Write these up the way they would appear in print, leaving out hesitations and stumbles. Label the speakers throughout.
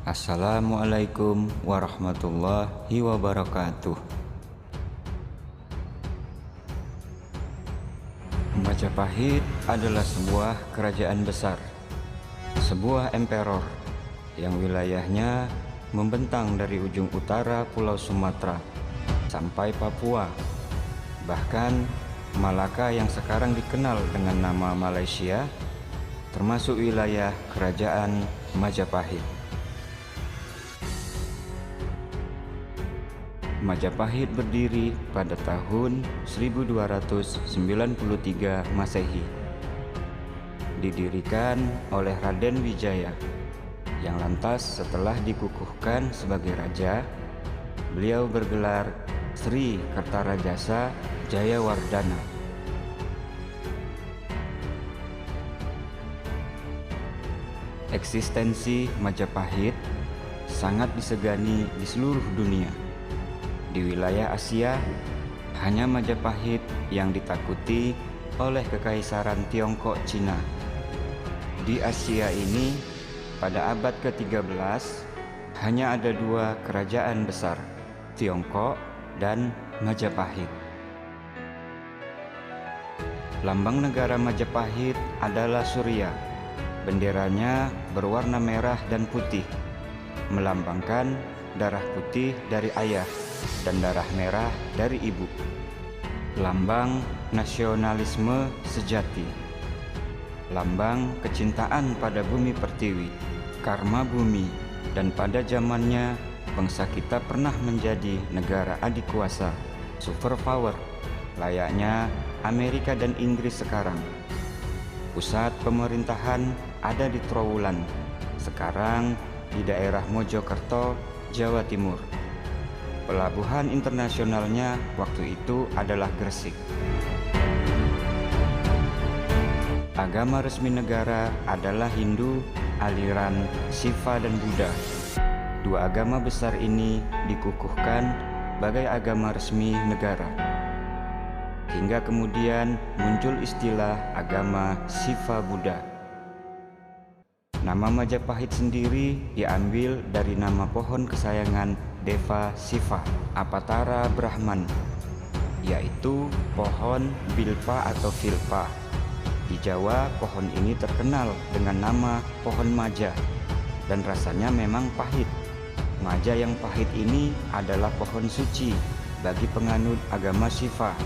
Speaker 1: Assalamualaikum warahmatullahi wabarakatuh. Majapahit adalah sebuah kerajaan besar, sebuah emperor yang wilayahnya membentang dari ujung utara Pulau Sumatera sampai Papua, bahkan Malaka yang sekarang dikenal dengan nama Malaysia, termasuk wilayah kerajaan Majapahit. Majapahit berdiri pada tahun 1293 Masehi. Didirikan oleh Raden Wijaya, yang lantas setelah dikukuhkan sebagai raja, beliau bergelar Sri Kertarajasa Jayawardhana. Eksistensi Majapahit sangat disegani di seluruh dunia. Di wilayah Asia, hanya Majapahit yang ditakuti oleh Kekaisaran Tiongkok Cina. Di Asia ini, pada abad ke-13, hanya ada dua kerajaan besar, Tiongkok dan Majapahit. Lambang negara Majapahit adalah Surya. Benderanya berwarna merah dan putih, melambangkan darah putih dari ayah dan darah merah dari ibu. Lambang nasionalisme sejati, lambang kecintaan pada bumi pertiwi, karma bumi, dan pada zamannya bangsa kita pernah menjadi negara adikuasa, superpower, layaknya Amerika dan Inggris sekarang. Pusat pemerintahan ada di Trowulan, sekarang di daerah Mojokerto, Jawa Timur. Pelabuhan internasionalnya waktu itu adalah Gresik. Agama resmi negara adalah Hindu, aliran Siva dan Buddha. Dua agama besar ini dikukuhkan sebagai agama resmi negara. Hingga kemudian muncul istilah agama Siva Buddha. Nama Majapahit sendiri diambil dari nama pohon kesayangan Deva Siva, Apatara Brahman, yaitu pohon Bilpa atau Vilpa. Di Jawa, pohon ini terkenal dengan nama pohon maja, dan rasanya memang pahit. Maja yang pahit ini adalah pohon suci bagi penganut agama Siva,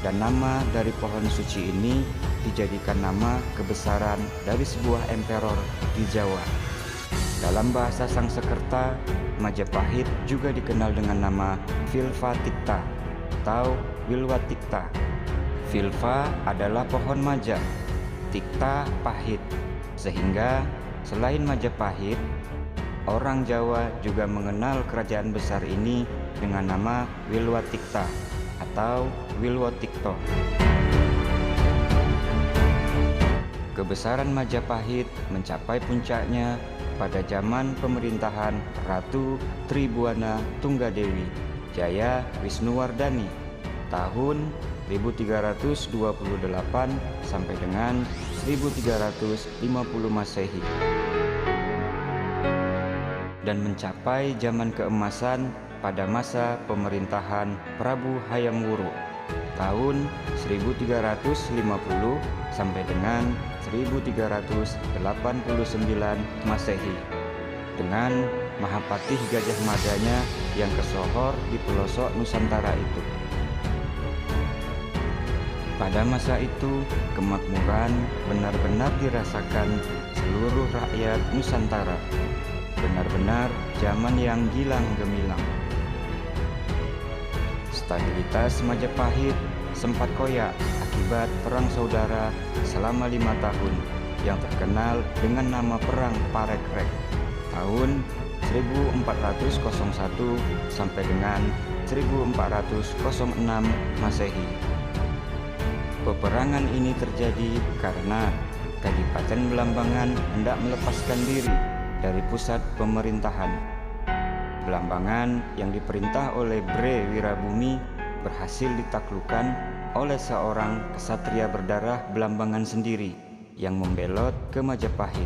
Speaker 1: dan nama dari pohon suci ini dijadikan nama kebesaran dari sebuah emperor di Jawa. Dalam bahasa Sangsekerta, Majapahit juga dikenal dengan nama Vilvatikta atau Wilwatikta. Vilva adalah pohon maja, Tikta pahit, sehingga selain Majapahit, orang Jawa juga mengenal kerajaan besar ini dengan nama Wilwatikta atau Wilwotikto. Kebesaran Majapahit mencapai puncaknya pada zaman pemerintahan Ratu Tribuana Tunggadewi Jaya Wisnuwardhani tahun 1328 sampai dengan 1350 Masehi, dan mencapai zaman keemasan pada masa pemerintahan Prabu Hayam Wuruk tahun 1350 sampai dengan 1389 Masehi, dengan Mahapatih Gajah Madanya yang kesohor di pelosok Nusantara itu. Pada masa itu, kemakmuran benar-benar dirasakan seluruh rakyat Nusantara, benar-benar zaman yang gilang gemilang. Stabilitas Majapahit sempat koyak akibat perang saudara selama 5 tahun yang terkenal dengan nama Perang Parekrek tahun 1401 sampai dengan 1406 Masehi. Peperangan ini terjadi karena Kadipaten Belambangan hendak melepaskan diri dari pusat pemerintahan. Belambangan yang diperintah oleh Bre Wirabumi berhasil ditaklukkan oleh seorang kesatria berdarah Belambangan sendiri yang membelot ke Majapahit,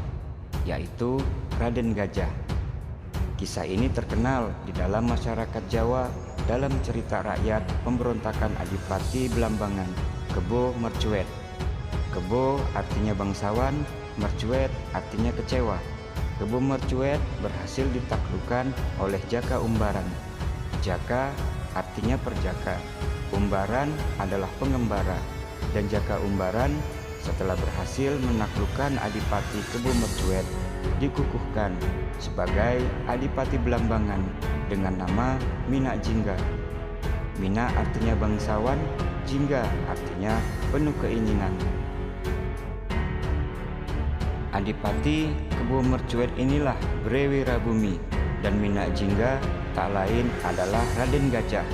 Speaker 1: yaitu Raden Gajah. Kisah ini terkenal di dalam masyarakat Jawa dalam cerita rakyat pemberontakan Adipati Blambangan, Kebo Mercuet. Kebo artinya bangsawan, Mercuet artinya kecewa. Kebo Mercuet berhasil ditaklukkan oleh Jaka Umbaran. Jaka artinya perjaka, Umbaran adalah pengembara, dan Jaka Umbaran setelah berhasil menaklukkan Adipati Kebo Mercuet dikukuhkan sebagai Adipati Blambangan dengan nama Minak Jingga. Minak artinya bangsawan, Jingga artinya penuh keinginan. Adipati Kebo Mercuet inilah Bre Wirabumi, dan Minak Jingga tak lain adalah Raden Gajah,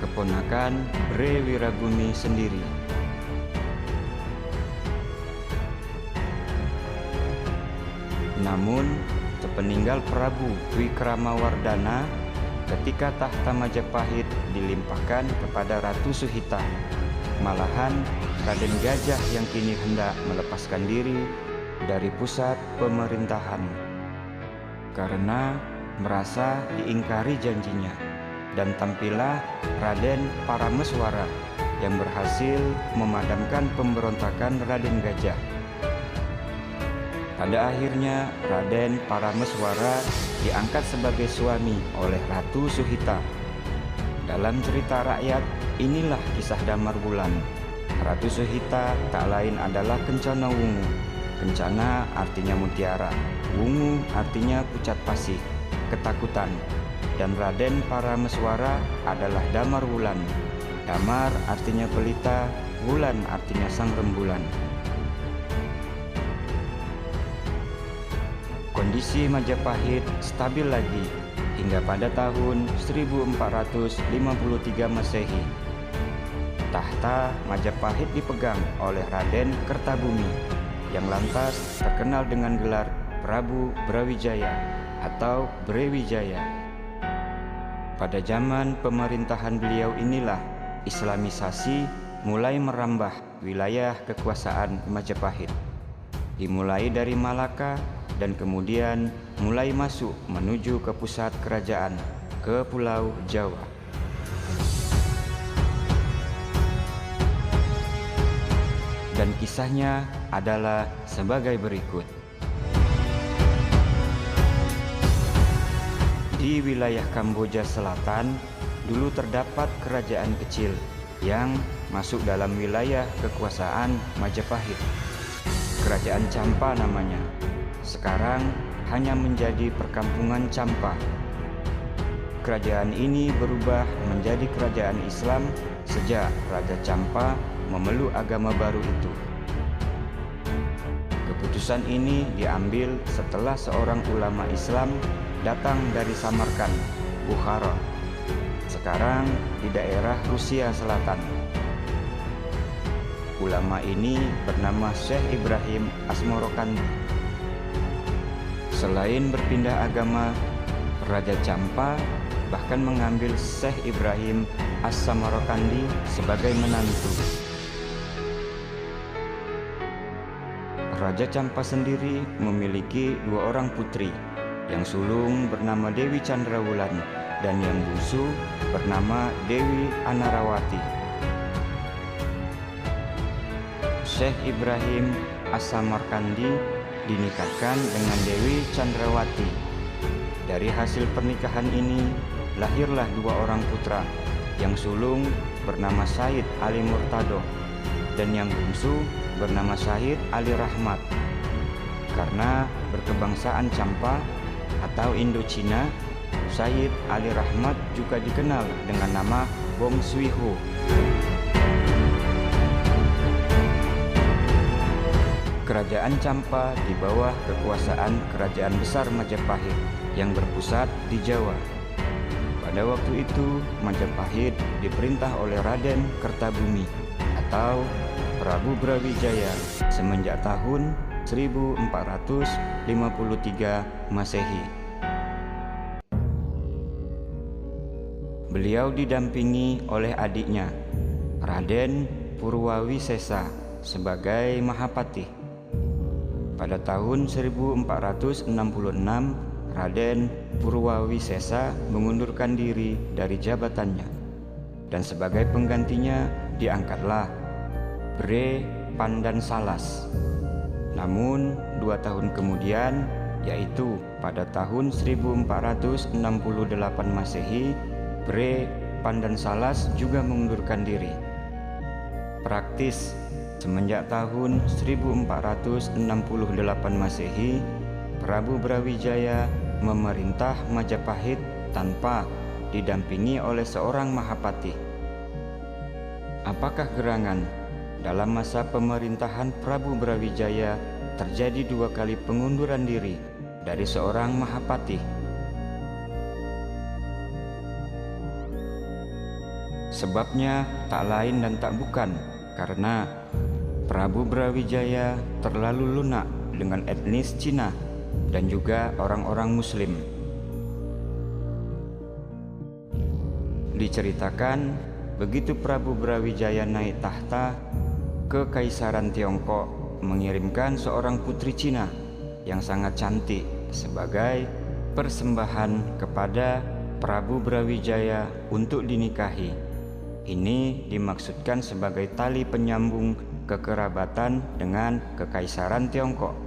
Speaker 1: keponakan Bre Wirabumi sendiri. Namun, sepeninggal Prabu Wikramawardhana, ketika tahta Majapahit dilimpahkan kepada Ratu Suhita, malahan Raden Gajah yang kini hendak melepaskan diri dari pusat pemerintahan karena merasa diingkari janjinya, dan tampillah Raden Parameswara yang berhasil memadamkan pemberontakan Raden Gajah. Pada akhirnya Raden Parameswara diangkat sebagai suami oleh Ratu Suhita. Dalam cerita rakyat, inilah kisah Damar Wulan. Ratu Suhita tak lain adalah Kencana Wungu. Kencana artinya mutiara, Wungu artinya pucat pasih, ketakutan. Dan Raden Parameswara adalah Damar Wulan. Damar artinya pelita, Wulan artinya sang rembulan. Kondisi Majapahit stabil lagi hingga pada tahun 1453 Masehi. Tahta Majapahit dipegang oleh Raden Kertabumi yang lantas terkenal dengan gelar Prabu Brawijaya atau Brewijaya. Pada zaman pemerintahan beliau inilah Islamisasi mulai merambah wilayah kekuasaan Majapahit. Dimulai dari Malaka dan kemudian mulai masuk menuju ke pusat kerajaan, ke Pulau Jawa. Dan kisahnya adalah sebagai berikut. Di wilayah Kamboja Selatan, dulu terdapat kerajaan kecil yang masuk dalam wilayah kekuasaan Majapahit. Kerajaan Champa namanya. Sekarang hanya menjadi perkampungan Champa. Kerajaan ini berubah menjadi kerajaan Islam sejak Raja Champa memeluk agama baru itu. Keputusan ini diambil setelah seorang ulama Islam datang dari Samarkand, Bukhara, sekarang di daerah Rusia Selatan. Ulama ini bernama Syekh Ibrahim Asmorokandi. Selain berpindah agama, Raja Champa bahkan mengambil Syekh Ibrahim As-Samarkandi sebagai menantu. Raja Champa sendiri memiliki 2 orang putri, yang sulung bernama Dewi Chandrawulan dan yang bungsu bernama Dewi Anarawati. Syekh Ibrahim As-Samarkandi dinikahkan dengan Dewi Chandrawati. Dari hasil pernikahan ini lahirlah 2 orang putra, yang sulung bernama Said Ali Murtado dan yang bungsu bernama Said Ali Rahmat. Karena berkebangsaan Champa atau Indochina, Said Ali Rahmat juga dikenal dengan nama Bong Swiho. Kerajaan Champa di bawah kekuasaan Kerajaan Besar Majapahit yang berpusat di Jawa. Pada waktu itu, Majapahit diperintah oleh Raden Kertabumi atau Prabu Brawijaya semenjak tahun 1453 Masehi. Beliau didampingi oleh adiknya, Raden Purwawisesa, sebagai Mahapatih. Pada tahun 1466, Raden Purwawisesa mengundurkan diri dari jabatannya, dan sebagai penggantinya diangkatlah Bre Pandansalas. Namun 2 tahun kemudian, yaitu pada tahun 1468 Masehi, Bre Pandansalas juga mengundurkan diri. Praktis semenjak tahun 1468 Masehi, Prabu Brawijaya memerintah Majapahit tanpa didampingi oleh seorang Mahapati. Apakah gerangan dalam masa pemerintahan Prabu Brawijaya terjadi 2 kali pengunduran diri dari seorang Mahapati? Sebabnya tak lain dan tak bukan karena Prabu Brawijaya terlalu lunak dengan etnis Cina dan juga orang-orang Muslim. Diceritakan, begitu Prabu Brawijaya naik tahta, Kekaisaran Tiongkok mengirimkan seorang putri Cina yang sangat cantik sebagai persembahan kepada Prabu Brawijaya untuk dinikahi. Ini dimaksudkan sebagai tali penyambung kekerabatan dengan Kekaisaran Tiongkok.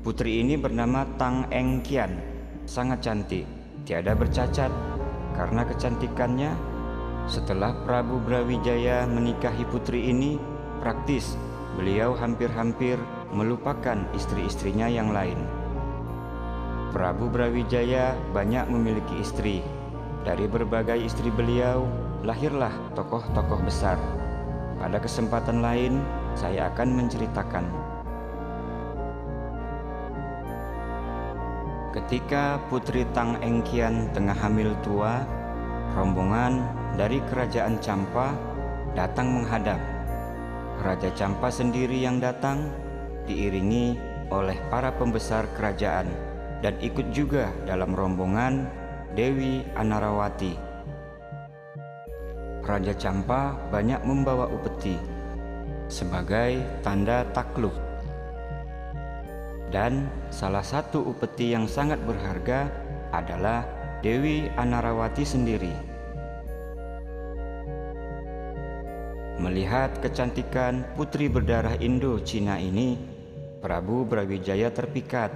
Speaker 1: Putri ini bernama Tang Eng Kian, sangat cantik, tiada bercacat. Karena kecantikannya, setelah Prabu Brawijaya menikahi putri ini, praktis beliau hampir-hampir melupakan istri-istrinya yang lain. Prabu Brawijaya banyak memiliki istri. Dari berbagai istri beliau, lahirlah tokoh-tokoh besar. Pada kesempatan lain, saya akan menceritakan. Ketika Putri Tang Eng Kian tengah hamil tua, rombongan dari Kerajaan Campa datang menghadap. Raja Campa sendiri yang datang diiringi oleh para pembesar kerajaan, dan ikut juga dalam rombongan Dewi Anarawati. Raja Campa banyak membawa upeti sebagai tanda takluk, dan salah satu upeti yang sangat berharga adalah Dewi Anarawati sendiri. Melihat kecantikan putri berdarah Indo-Cina ini, Prabu Brawijaya terpikat.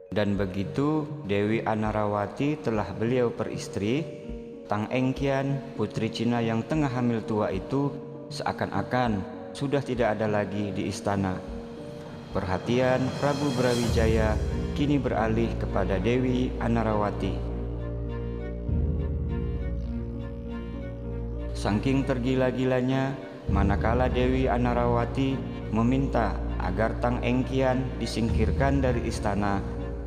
Speaker 1: Dan begitu Dewi Anarawati telah beliau peristri, Tang Eng Kian, putri Cina yang tengah hamil tua itu seakan-akan sudah tidak ada lagi di istana. Perhatian Prabu Brawijaya kini beralih kepada Dewi Anarawati. Saking tergila-gilanya, manakala Dewi Anarawati meminta agar Tang Eng Kian disingkirkan dari istana,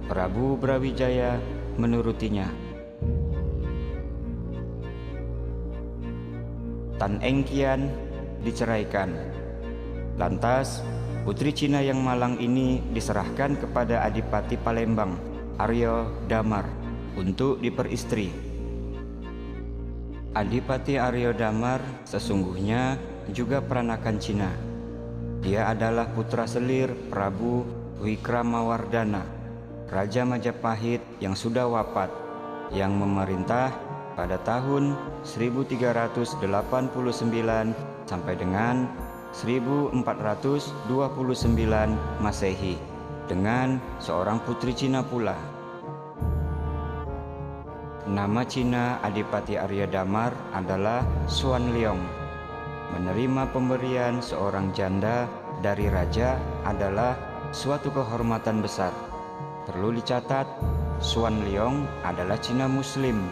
Speaker 1: Prabu Brawijaya menurutinya. Tan Eng Kian diceraikan. Lantas, putri Cina yang malang ini diserahkan kepada Adipati Palembang, Aryo Damar, untuk diperistri. Adipati Aryo Damar sesungguhnya juga peranakan Cina. Dia adalah putra selir Prabu Wikramawardhana, Raja Majapahit yang sudah wafat, yang memerintah pada tahun 1389 sampai dengan 1429 Masehi dengan seorang putri Cina pula. Nama Cina Adipati Arya Damar adalah Xuan Liong. Menerima pemberian seorang janda dari raja adalah suatu kehormatan besar. Perlu dicatat, Xuan Liong adalah Cina Muslim.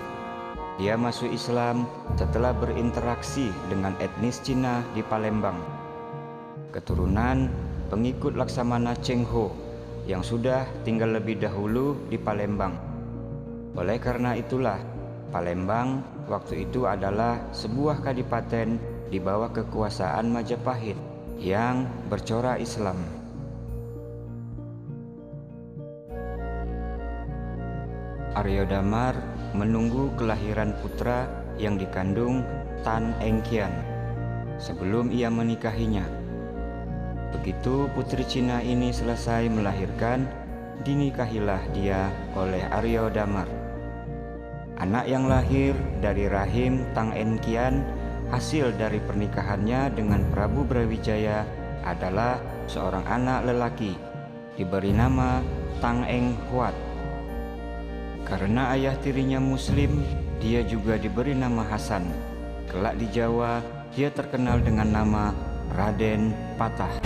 Speaker 1: Dia masuk Islam setelah berinteraksi dengan etnis Cina di Palembang, keturunan pengikut Laksamana Cheng Ho yang sudah tinggal lebih dahulu di Palembang. Oleh karena itulah, Palembang waktu itu adalah sebuah kadipaten di bawah kekuasaan Majapahit yang bercorak Islam. Aryo Damar menunggu kelahiran putra yang dikandung Tan Eng Kian sebelum ia menikahinya. Begitu putri Cina ini selesai melahirkan, dinikahilah dia oleh Aryo Damar. Anak yang lahir dari rahim Tang En Kian hasil dari pernikahannya dengan Prabu Brawijaya adalah seorang anak lelaki, diberi nama Tang Eng Huat. Karena ayah tirinya Muslim, dia juga diberi nama Hasan. Kelak di Jawa, dia terkenal dengan nama Raden Patah.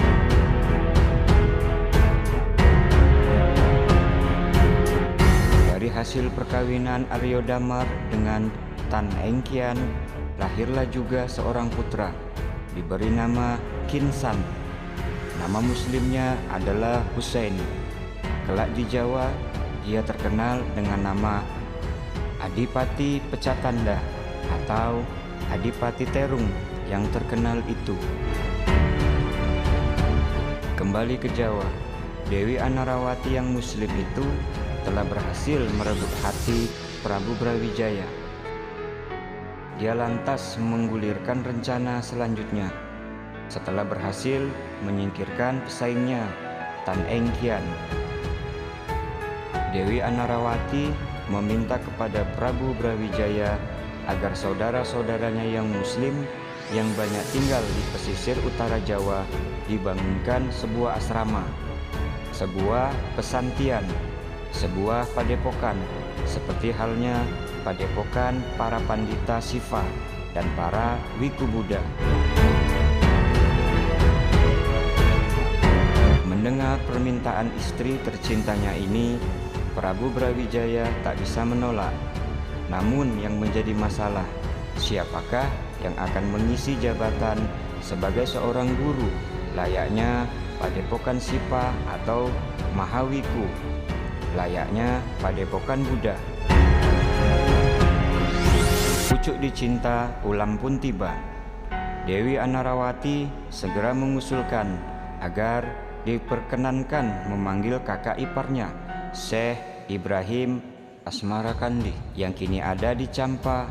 Speaker 1: Dari hasil perkawinan Aryo Damar dengan Tan Eng Kian, lahirlah juga seorang putra, diberi nama Kinsan. Nama muslimnya adalah Husain. Kelak di Jawa, dia terkenal dengan nama Adipati Pecatanda atau Adipati Terung yang terkenal itu. Kembali ke Jawa, Dewi Anarawati yang muslim itu telah berhasil merebut hati Prabu Brawijaya. Dia lantas menggulirkan rencana selanjutnya setelah berhasil menyingkirkan pesaingnya Tan Eng Kian. Dewi Anarawati meminta kepada Prabu Brawijaya agar saudara-saudaranya yang muslim yang banyak tinggal di pesisir utara Jawa dibangunkan sebuah asrama, sebuah pesantian, sebuah padepokan, seperti halnya padepokan para pandita Siva dan para Wiku Buddha. Mendengar permintaan istri tercintanya ini, Prabu Brawijaya tak bisa menolak. Namun yang menjadi masalah, siapakah yang akan mengisi jabatan sebagai seorang guru layaknya padepokan Sipa atau Mahawiku, layaknya padepokan Buddha. Pucuk dicinta ulam pun tiba. Dewi Anarawati segera mengusulkan agar diperkenankan memanggil kakak iparnya, Syekh Ibrahim Asmarakandi, yang kini ada di Campa,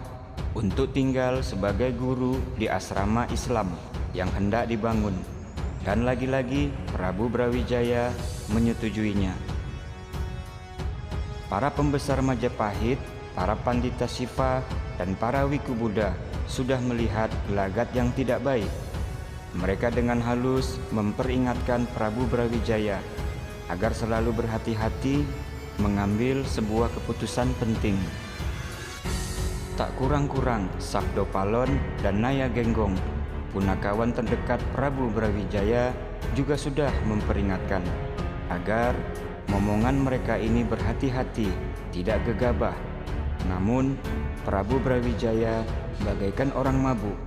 Speaker 1: untuk tinggal sebagai guru di asrama Islam yang hendak dibangun. Dan lagi-lagi Prabu Brawijaya menyetujuinya. Para pembesar Majapahit, para pandita Siva, dan para Wiku Buddha sudah melihat gelagat yang tidak baik. Mereka dengan halus memperingatkan Prabu Brawijaya agar selalu berhati-hati mengambil sebuah keputusan penting. Tak kurang-kurang Sabdo Palon dan Naya Genggong, punakawan terdekat Prabu Brawijaya, juga sudah memperingatkan agar momongan mereka ini berhati-hati, tidak gegabah. Namun Prabu Brawijaya bagaikan orang mabuk,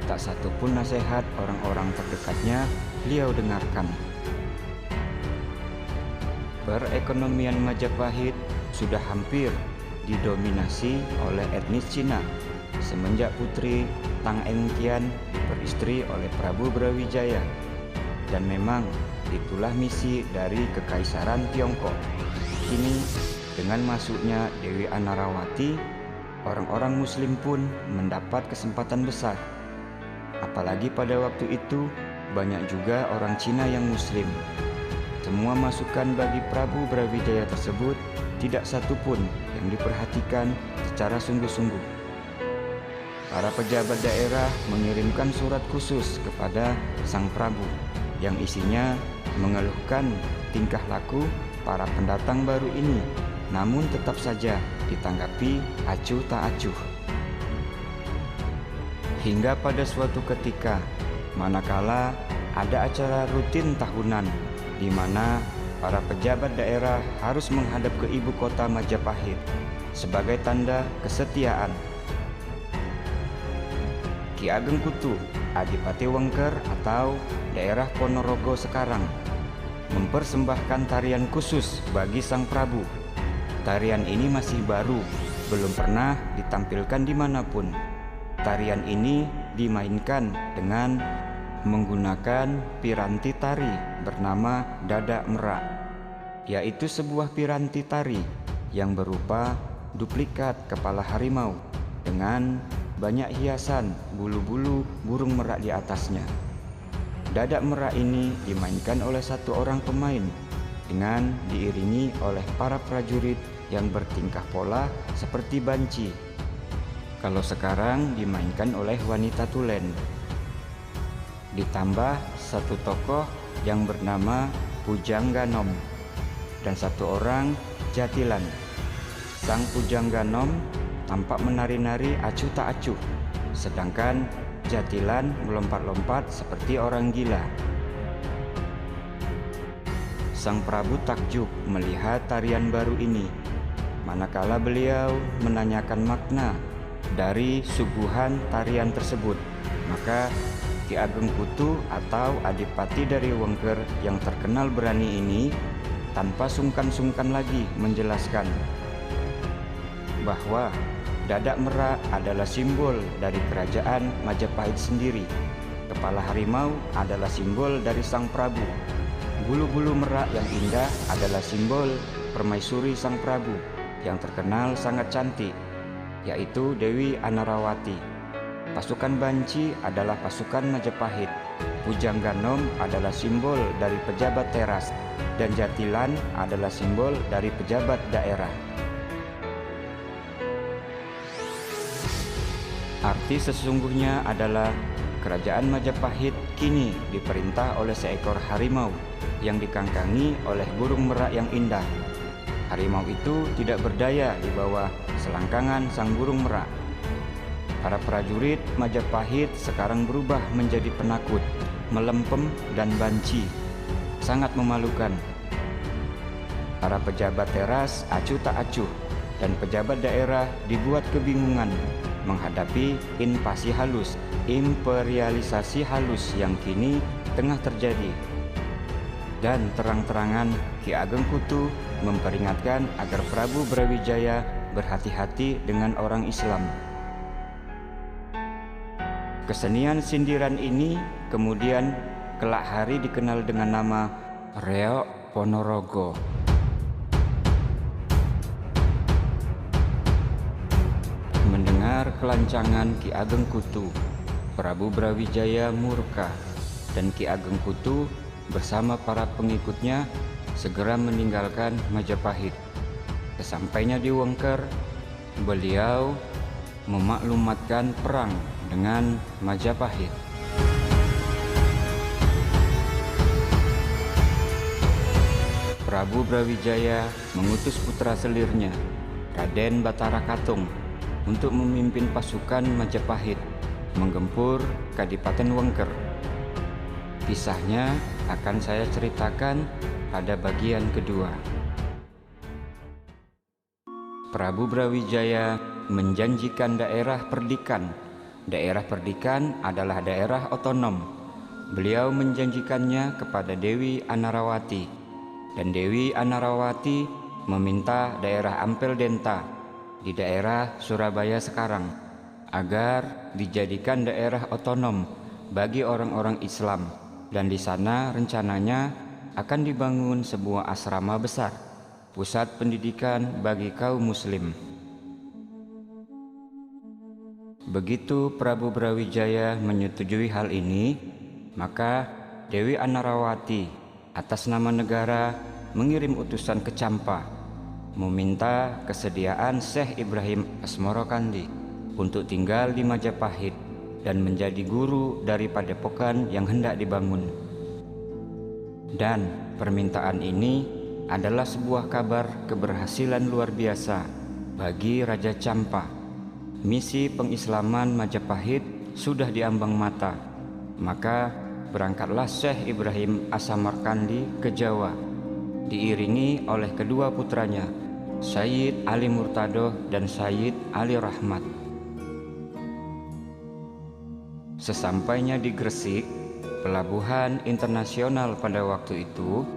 Speaker 1: tak satupun nasihat orang-orang terdekatnya beliau dengarkan. Perekonomian Majapahit sudah hampir didominasi oleh etnis Cina semenjak putri Tang Eng Kian diperistri oleh Prabu Brawijaya, dan memang itulah misi dari Kekaisaran Tiongkok. Kini dengan masuknya Dewi Anarawati, orang-orang Muslim pun mendapat kesempatan besar. Apalagi pada waktu itu banyak juga orang Cina yang Muslim. Semua masukan bagi Prabu Brawijaya tersebut tidak satupun yang diperhatikan secara sungguh-sungguh. Para pejabat daerah mengirimkan surat khusus kepada Sang Prabu yang isinya mengeluhkan tingkah laku para pendatang baru ini, namun tetap saja ditanggapi acuh tak acuh. Hingga pada suatu ketika, manakala ada acara rutin tahunan di mana para pejabat daerah harus menghadap ke ibu kota Majapahit sebagai tanda kesetiaan, Ki Ageng Kutu Adipati Wengker atau daerah Ponorogo sekarang mempersembahkan tarian khusus bagi Sang Prabu. Tarian ini masih baru, belum pernah ditampilkan dimanapun. Tarian ini dimainkan dengan menggunakan piranti tari bernama Dadak Merak, yaitu sebuah piranti tari yang berupa duplikat kepala harimau dengan banyak hiasan bulu-bulu burung merak di atasnya. Dadak Merak ini dimainkan oleh satu orang pemain dengan diiringi oleh para prajurit yang bertingkah pola seperti banci. Kalau sekarang dimainkan oleh wanita tulen. Ditambah satu tokoh yang bernama Pujangganom dan satu orang Jatilan. Sang Pujangganom tampak menari-nari acuh tak acuh, sedangkan Jatilan melompat-lompat seperti orang gila. Sang Prabu takjub melihat tarian baru ini. Manakala beliau menanyakan makna dari suguhan tarian tersebut, maka Ki Ageng Kutu atau adipati dari Wengker yang terkenal berani ini tanpa sungkan-sungkan lagi menjelaskan bahwa Dadak Merak adalah simbol dari kerajaan Majapahit sendiri. Kepala harimau adalah simbol dari Sang Prabu. Bulu-bulu merak yang indah adalah simbol permaisuri Sang Prabu yang terkenal sangat cantik, yaitu Dewi Anarawati. Pasukan Banci adalah pasukan Majapahit. Pujangganom adalah simbol dari pejabat teras, dan Jatilan adalah simbol dari pejabat daerah. Arti sesungguhnya adalah kerajaan Majapahit kini diperintah oleh seekor harimau yang dikangkangi oleh burung merak yang indah. Harimau itu tidak berdaya di bawah selangkangan sang burung merak. Para prajurit Majapahit sekarang berubah menjadi penakut, melempem, dan banci. Sangat memalukan. Para pejabat teras acuh tak acuh, dan pejabat daerah dibuat kebingungan menghadapi invasi halus, imperialisasi halus yang kini tengah terjadi. Dan terang-terangan Ki Ageng Kutu memperingatkan agar Prabu Brawijaya berhati-hati dengan orang Islam. Kesenian sindiran ini kemudian kelak hari dikenal dengan nama Reok Ponorogo. Mendengar kelancangan Ki Ageng Kutu, Prabu Brawijaya murka, dan Ki Ageng Kutu bersama para pengikutnya segera meninggalkan Majapahit. Sesampainya di Wengker, beliau memaklumatkan perang dengan Majapahit. Prabu Brawijaya mengutus putra selirnya, Raden Batara Katung, untuk memimpin pasukan Majapahit menggempur Kadipaten Wengker. Kisahnya akan saya ceritakan pada bagian kedua. Prabu Brawijaya menjanjikan daerah perdikan. Daerah perdikan adalah daerah otonom. Beliau menjanjikannya kepada Dewi Anarawati, dan Dewi Anarawati meminta daerah Ampel Denta di daerah Surabaya sekarang agar dijadikan daerah otonom bagi orang-orang Islam, dan di sana rencananya akan dibangun sebuah asrama besar, pusat pendidikan bagi kaum muslim. Begitu Prabu Brawijaya menyetujui hal ini, maka Dewi Anarawati atas nama negara mengirim utusan ke Campa meminta kesediaan Syekh Ibrahim Asmorokandi untuk tinggal di Majapahit dan menjadi guru dari padepokan yang hendak dibangun. Dan permintaan ini adalah sebuah kabar keberhasilan luar biasa bagi Raja Campa. Misi pengislaman Majapahit sudah diambang mata, maka berangkatlah Syekh Ibrahim As-Samarkandi ke Jawa, diiringi oleh kedua putranya, Sayyid Ali Murtadoh dan Sayyid Ali Rahmat. Sesampainya di Gresik, pelabuhan internasional pada waktu itu,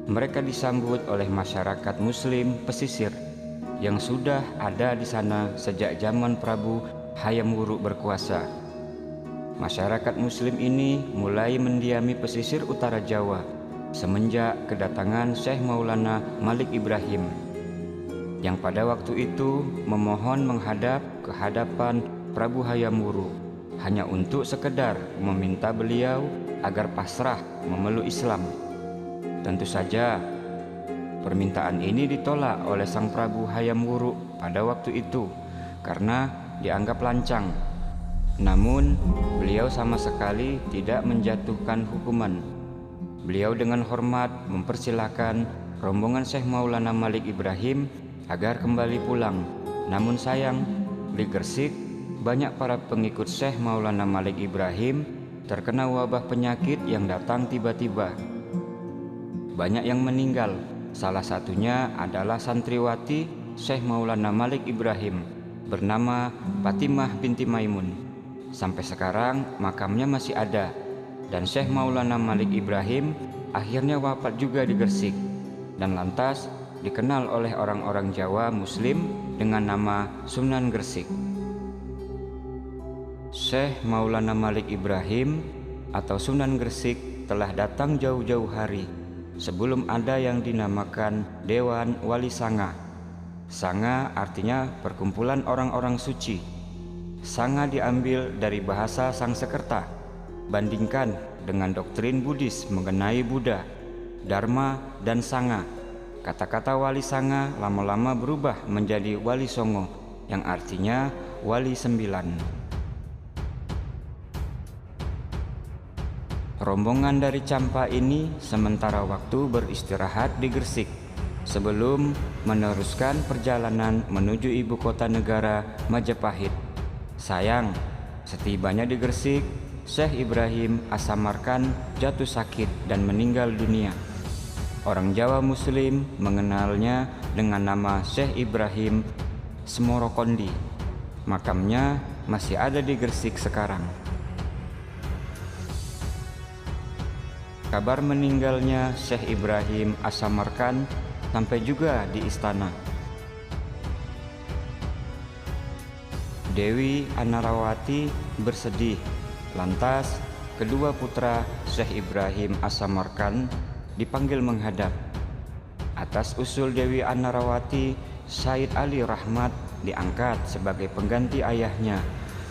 Speaker 1: mereka disambut oleh masyarakat Muslim pesisir yang sudah ada di sana sejak zaman Prabu Hayam Wuruk berkuasa. Masyarakat Muslim ini mulai mendiami pesisir utara Jawa semenjak kedatangan Syekh Maulana Malik Ibrahim, yang pada waktu itu memohon menghadap ke hadapan Prabu Hayam Wuruk hanya untuk sekedar meminta beliau agar pasrah memeluk Islam. Tentu saja Permintaan ini ditolak oleh Sang Prabu Hayam Wuruk pada waktu itu karena dianggap lancang. Namun, beliau sama sekali tidak menjatuhkan hukuman. Beliau dengan hormat mempersilahkan rombongan Syekh Maulana Malik Ibrahim agar kembali pulang. Namun sayang, di Gresik banyak para pengikut Syekh Maulana Malik Ibrahim terkena wabah penyakit yang datang tiba-tiba. Banyak yang meninggal. Salah satunya adalah santriwati Syekh Maulana Malik Ibrahim bernama Fatimah binti Maimun. Sampai sekarang makamnya masih ada, dan Syekh Maulana Malik Ibrahim akhirnya wafat juga di Gresik, dan lantas dikenal oleh orang-orang Jawa Muslim dengan nama Sunan Gresik. Syekh Maulana Malik Ibrahim atau Sunan Gresik telah datang jauh-jauh hari sebelum ada yang dinamakan Dewan Wali Sanga. Sanga artinya perkumpulan orang-orang suci. Sanga diambil dari bahasa Sangsekerta. Bandingkan dengan doktrin Buddhis mengenai Buddha, Dharma, dan Sanga. Kata-kata Wali Sanga lama-lama berubah menjadi Wali Songo, yang artinya Wali Sembilan. Rombongan dari Campa ini sementara waktu beristirahat di Gresik sebelum meneruskan perjalanan menuju ibu kota negara Majapahit. Sayang, setibanya di Gresik, Syekh Ibrahim As-Samarkand jatuh sakit dan meninggal dunia. Orang Jawa Muslim mengenalnya dengan nama Syekh Ibrahim Semorokondi. Makamnya masih ada di Gresik sekarang. Kabar meninggalnya Syekh Ibrahim As-Samarkand sampai juga di istana. Dewi Anarawati bersedih. Lantas kedua putra Syekh Ibrahim As-Samarkand dipanggil menghadap. Atas usul Dewi Anarawati, Said Ali Rahmat diangkat sebagai pengganti ayahnya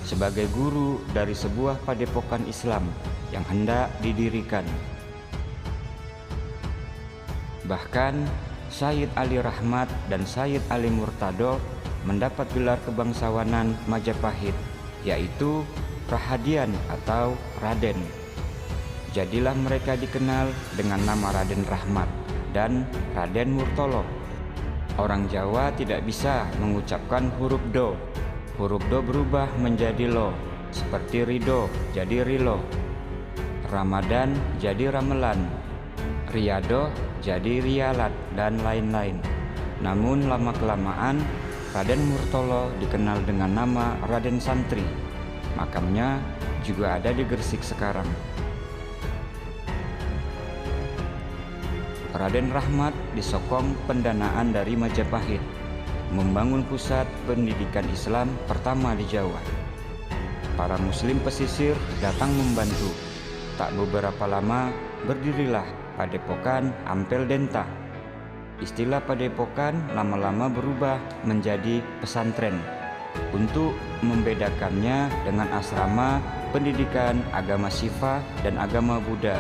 Speaker 1: sebagai guru dari sebuah padepokan Islam yang hendak didirikan. Bahkan Said Ali Rahmat dan Said Ali Murtado mendapat gelar kebangsawanan Majapahit, yaitu Rahadian atau Raden. Jadilah mereka dikenal dengan nama Raden Rahmat dan Raden Murtolo. Orang Jawa tidak bisa mengucapkan huruf do. Huruf do berubah menjadi lo, seperti Ridho jadi Rilo, Ramadan jadi Ramelan, Riyado jadi Rialat, dan lain-lain. Namun lama-kelamaan Raden Murtolo dikenal dengan nama Raden Santri. Makamnya juga ada di Gresik sekarang. Raden Rahmat disokong pendanaan dari Majapahit membangun pusat pendidikan Islam pertama di Jawa. Para muslim pesisir datang membantu. Tak beberapa lama berdirilah Padepokan Ampel Denta. Istilah padepokan lama-lama berubah menjadi pesantren untuk membedakannya dengan asrama pendidikan agama Syifa dan agama Buddha.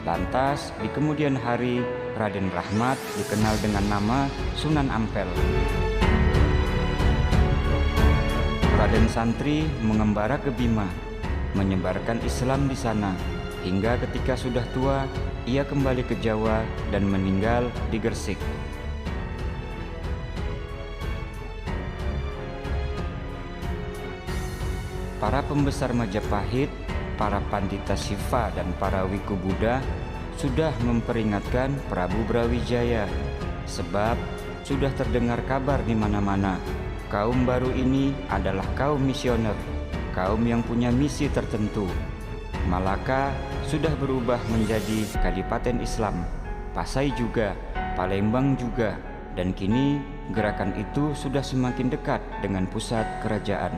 Speaker 1: Lantas di kemudian hari Raden Rahmat dikenal dengan nama Sunan Ampel. Raden Santri mengembara ke Bima, menyebarkan Islam di sana, hingga ketika sudah tua ia kembali ke Jawa dan meninggal di Gresik. Para pembesar Majapahit, para pandita Syifa dan para wiku Buddha sudah memperingatkan Prabu Brawijaya, sebab sudah terdengar kabar di mana-mana kaum baru ini adalah kaum misioner, kaum yang punya misi tertentu. Malaka sudah berubah menjadi Kadipaten Islam, Pasai juga, Palembang juga, dan kini gerakan itu sudah semakin dekat dengan pusat kerajaan.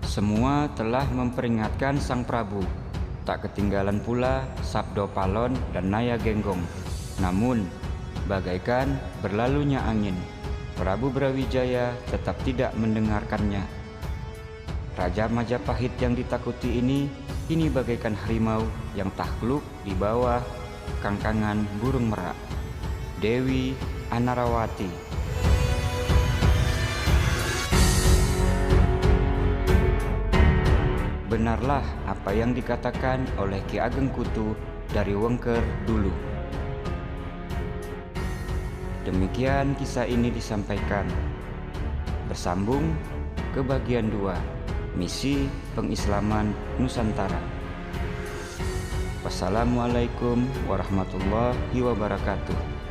Speaker 1: Semua telah memperingatkan Sang Prabu, tak ketinggalan pula Sabdo Palon dan Naya Genggong. Namun, bagaikan berlalunya angin, Prabu Brawijaya tetap tidak mendengarkannya. Raja Majapahit yang ditakuti ini kini bagaikan harimau yang takluk di bawah kangkangan burung merak. Dewi Anarawati. Benarlah apa yang dikatakan oleh Ki Ageng Kutu dari Wengker dulu. Demikian kisah ini disampaikan. Bersambung ke bagian 2, misi pengislaman Nusantara. Wassalamualaikum warahmatullahi wabarakatuh.